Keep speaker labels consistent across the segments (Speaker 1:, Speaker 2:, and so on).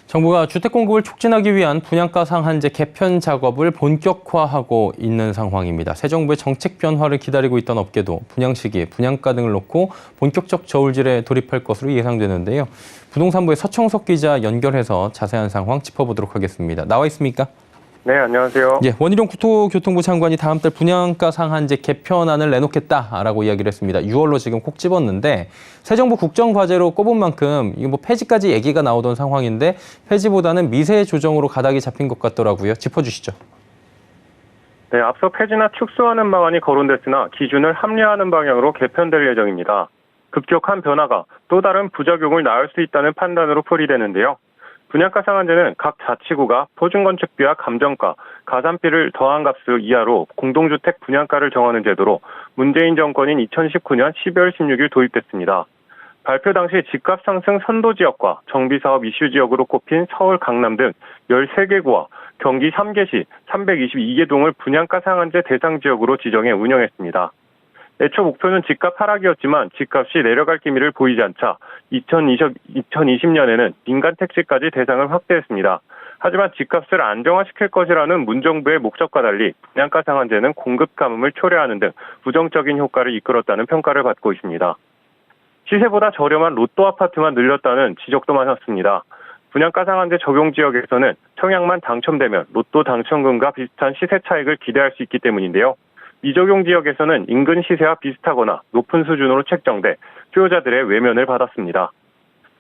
Speaker 1: 정부가 주택 공급을 촉진하기 위한 분양가 상한제 개편 작업을 본격화하고 있는 상황입니다. 새 정부의 정책 변화를 기다리고 있던 업계도 분양 시기, 분양가 등을 놓고 본격적 저울질에 돌입할 것으로 예상되는데요. 부동산부의 서청석 기자 연결해서 자세한 상황 짚어보도록 하겠습니다. 나와 있습니까?
Speaker 2: 네, 안녕하세요.
Speaker 1: 예, 원희룡 국토교통부 장관이 다음 달 분양가 상한제 개편안을 내놓겠다라고 이야기를 했습니다. 6월로 지금 콕 집었는데 새 정부 국정과제로 꼽은 만큼 이거 뭐 폐지까지 얘기가 나오던 상황인데 폐지보다는 미세 조정으로 가닥이 잡힌 것 같더라고요. 짚어주시죠.
Speaker 2: 네, 앞서 폐지나 축소하는 방안이 거론됐으나 기준을 합리화하는 방향으로 개편될 예정입니다. 급격한 변화가 또 다른 부작용을 낳을 수 있다는 판단으로 풀이되는데요. 분양가 상한제는 각 자치구가 표준건축비와 감정가, 가산비를 더한 값을 이하로 공동주택 분양가를 정하는 제도로 문재인 정권인 2019년 12월 16일 도입됐습니다. 발표 당시 집값 상승 선도 지역과 정비사업 이슈 지역으로 꼽힌 서울, 강남 등 13개 구와 경기 3개시 322개 동을 분양가 상한제 대상 지역으로 지정해 운영했습니다. 애초 목표는 집값 하락이었지만 집값이 내려갈 기미를 보이지 않자 2020년에는 민간 택지까지 대상을 확대했습니다. 하지만 집값을 안정화시킬 것이라는 문정부의 목적과 달리 분양가 상한제는 공급 가뭄을 초래하는 등 부정적인 효과를 이끌었다는 평가를 받고 있습니다. 시세보다 저렴한 로또 아파트만 늘렸다는 지적도 많았습니다. 분양가 상한제 적용 지역에서는 청약만 당첨되면 로또 당첨금과 비슷한 시세 차익을 기대할 수 있기 때문인데요. 미적용 지역에서는 인근 시세와 비슷하거나 높은 수준으로 책정돼 수요자들의 외면을 받았습니다.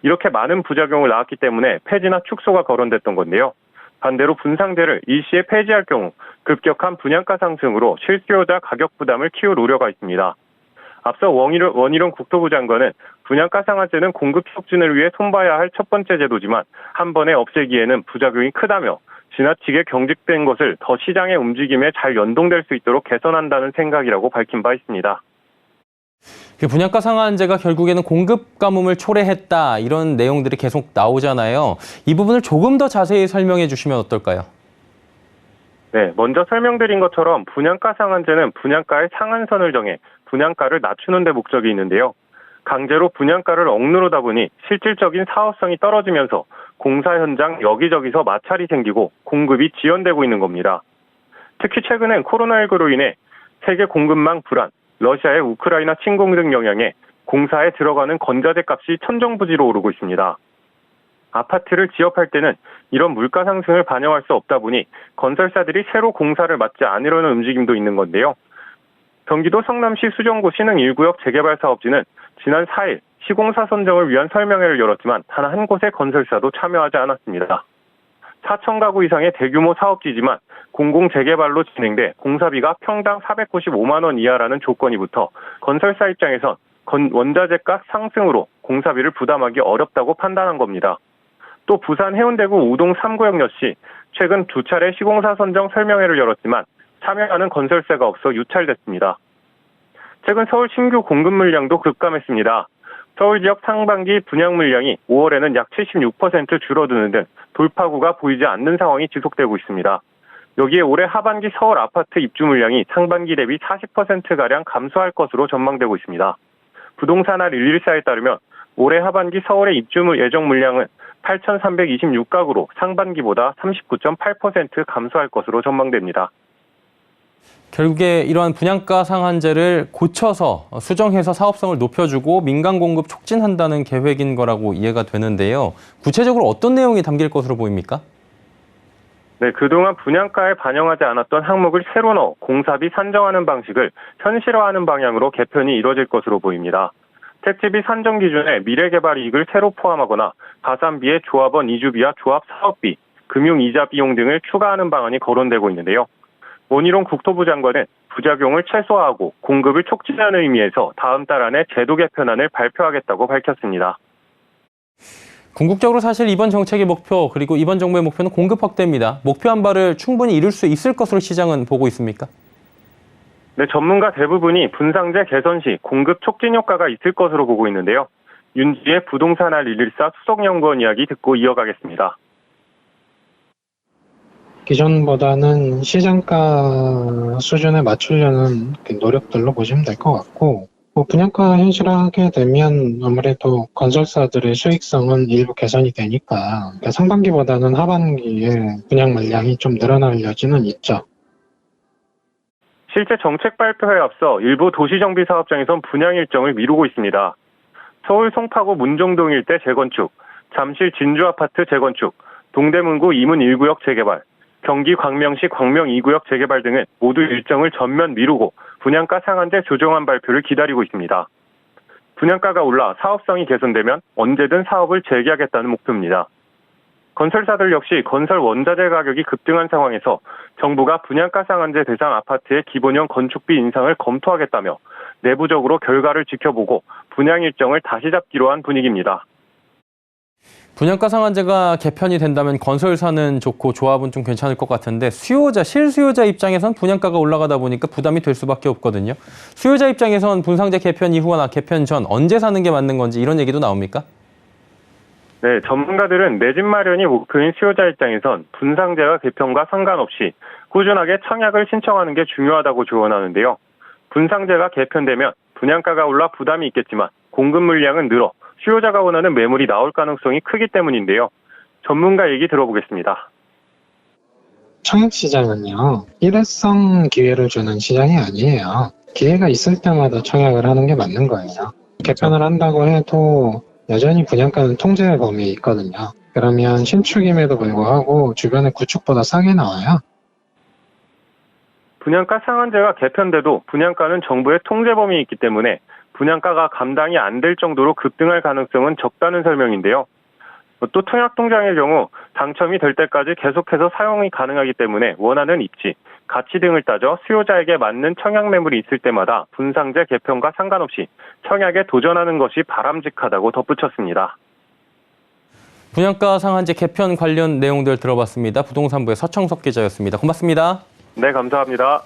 Speaker 2: 이렇게 많은 부작용을 낳았기 때문에 폐지나 축소가 거론됐던 건데요. 반대로 분상제를 일시에 폐지할 경우 급격한 분양가 상승으로 실수요자 가격 부담을 키울 우려가 있습니다. 앞서 원희룡 국토부 장관은 분양가 상한제는 공급 촉진을 위해 손봐야 할 첫 번째 제도지만 한 번에 없애기에는 부작용이 크다며 지나치게 경직된 것을 더 시장의 움직임에 잘 연동될 수 있도록 개선한다는 생각이라고 밝힌 바 있습니다.
Speaker 1: 분양가 상한제가 결국에는 공급 가뭄을 초래했다 이런 내용들이 계속 나오잖아요. 이 부분을 조금 더 자세히 설명해 주시면 어떨까요?
Speaker 2: 네, 먼저 설명드린 것처럼 분양가 상한제는 분양가의 상한선을 정해 분양가를 낮추는 데 목적이 있는데요. 강제로 분양가를 억누르다 보니 실질적인 사업성이 떨어지면서 공사 현장 여기저기서 마찰이 생기고 공급이 지연되고 있는 겁니다. 특히 최근엔 코로나19로 인해 세계 공급망 불안, 러시아의 우크라이나 침공 등 영향에 공사에 들어가는 건자재 값이 천정부지로 오르고 있습니다. 아파트를 지업할 때는 이런 물가 상승을 반영할 수 없다 보니 건설사들이 새로 공사를 맡지 않으려는 움직임도 있는 건데요. 경기도 성남시 수정구 신흥 1구역 재개발 사업지는 지난 4일 시공사 선정을 위한 설명회를 열었지만 단 한 곳의 건설사도 참여하지 않았습니다. 4천 가구 이상의 대규모 사업지지만 공공 재개발로 진행돼 공사비가 평당 495만 원 이하라는 조건이 붙어 건설사 입장에선 원자재값 상승으로 공사비를 부담하기 어렵다고 판단한 겁니다. 또 부산 해운대구 우동 3구역 역시 최근 2차례 시공사 선정 설명회를 열었지만 참여하는 건설사가 없어 유찰됐습니다. 최근 서울 신규 공급 물량도 급감했습니다. 서울 지역 상반기 분양 물량이 5월에는 약 76% 줄어드는 등 돌파구가 보이지 않는 상황이 지속되고 있습니다. 여기에 올해 하반기 서울 아파트 입주 물량이 상반기 대비 40%가량 감소할 것으로 전망되고 있습니다. 부동산알 114에 따르면 올해 하반기 서울의 입주 예정 물량은 8,326가구로 상반기보다 39.8% 감소할 것으로 전망됩니다.
Speaker 1: 결국에 이러한 분양가 상한제를 고쳐서 수정해서 사업성을 높여주고 민간 공급 촉진한다는 계획인 거라고 이해가 되는데요. 구체적으로 어떤 내용이 담길 것으로 보입니까?
Speaker 2: 네, 그동안 분양가에 반영하지 않았던 항목을 새로 넣어 공사비 산정하는 방식을 현실화하는 방향으로 개편이 이뤄질 것으로 보입니다. 택지비 산정 기준에 미래개발 이익을 새로 포함하거나 가산비에 조합원 이주비와 조합 사업비, 금융이자 비용 등을 추가하는 방안이 거론되고 있는데요. 원희룡 국토부 장관은 부작용을 최소화하고 공급을 촉진하는 의미에서 다음 달 안에 제도 개편안을 발표하겠다고 밝혔습니다.
Speaker 1: 궁극적으로 사실 이번 정책의 목표 그리고 이번 정부의 목표는 공급 확대입니다. 목표한 바를 충분히 이룰 수 있을 것으로 시장은 보고 있습니까?
Speaker 2: 네, 전문가 대부분이 분상제 개선 시 공급 촉진 효과가 있을 것으로 보고 있는데요. 윤지의 부동산알 114 수석연구원 이야기 듣고 이어가겠습니다.
Speaker 3: 기존보다는 시장가 수준에 맞추려는 노력들로 보시면 될 것 같고, 분양가 현실화하게 되면 아무래도 건설사들의 수익성은 일부 개선이 되니까 그러니까 상반기보다는 하반기에 분양 물량이 좀 늘어날 여지는 있죠.
Speaker 2: 실제 정책 발표에 앞서 일부 도시정비 사업장에선 분양 일정을 미루고 있습니다. 서울 송파구 문종동 일대 재건축, 잠실 진주아파트 재건축, 동대문구 이문 1구역 재개발, 경기 광명시 광명 2구역 재개발 등은 모두 일정을 전면 미루고 분양가 상한제 조정안 발표를 기다리고 있습니다. 분양가가 올라 사업성이 개선되면 언제든 사업을 재개하겠다는 목표입니다. 건설사들 역시 건설 원자재 가격이 급등한 상황에서 정부가 분양가 상한제 대상 아파트의 기본형 건축비 인상을 검토하겠다며 내부적으로 결과를 지켜보고 분양 일정을 다시 잡기로 한 분위기입니다.
Speaker 1: 분양가 상한제가 개편이 된다면 건설사는 좋고 조합은 좀 괜찮을 것 같은데 실수요자 입장에선 분양가가 올라가다 보니까 부담이 될 수밖에 없거든요. 수요자 입장에선 분상제 개편 이후나 개편 전 언제 사는 게 맞는 건지 이런 얘기도 나옵니까?
Speaker 2: 네, 전문가들은 내 집 마련이 목표인 수요자 입장에선 분상제가 개편과 상관없이 꾸준하게 청약을 신청하는 게 중요하다고 조언하는데요. 분상제가 개편되면 분양가가 올라 부담이 있겠지만 공급 물량은 늘어 수요자가 원하는 매물이 나올 가능성이 크기 때문인데요. 전문가 얘기 들어보겠습니다.
Speaker 3: 청약시장은요, 일회성 기회를 주는 시장이 아니에요. 기회가 있을 때마다 청약을 하는 게 맞는 거예요. 개편을 한다고 해도 여전히 분양가는 통제 범위에 있거든요. 그러면 신축임에도 불구하고 주변의 구축보다 싸게 나와요.
Speaker 2: 분양가 상한제가 개편돼도 분양가는 정부의 통제 범위에 있기 때문에 분양가가 감당이 안 될 정도로 급등할 가능성은 적다는 설명인데요. 또 청약통장의 경우 당첨이 될 때까지 계속해서 사용이 가능하기 때문에 원하는 입지, 가치 등을 따져 수요자에게 맞는 청약 매물이 있을 때마다 분상제 개편과 상관없이 청약에 도전하는 것이 바람직하다고 덧붙였습니다.
Speaker 1: 분양가 상한제 개편 관련 내용들 들어봤습니다. 부동산부의 서청석 기자였습니다. 고맙습니다.
Speaker 2: 네, 감사합니다.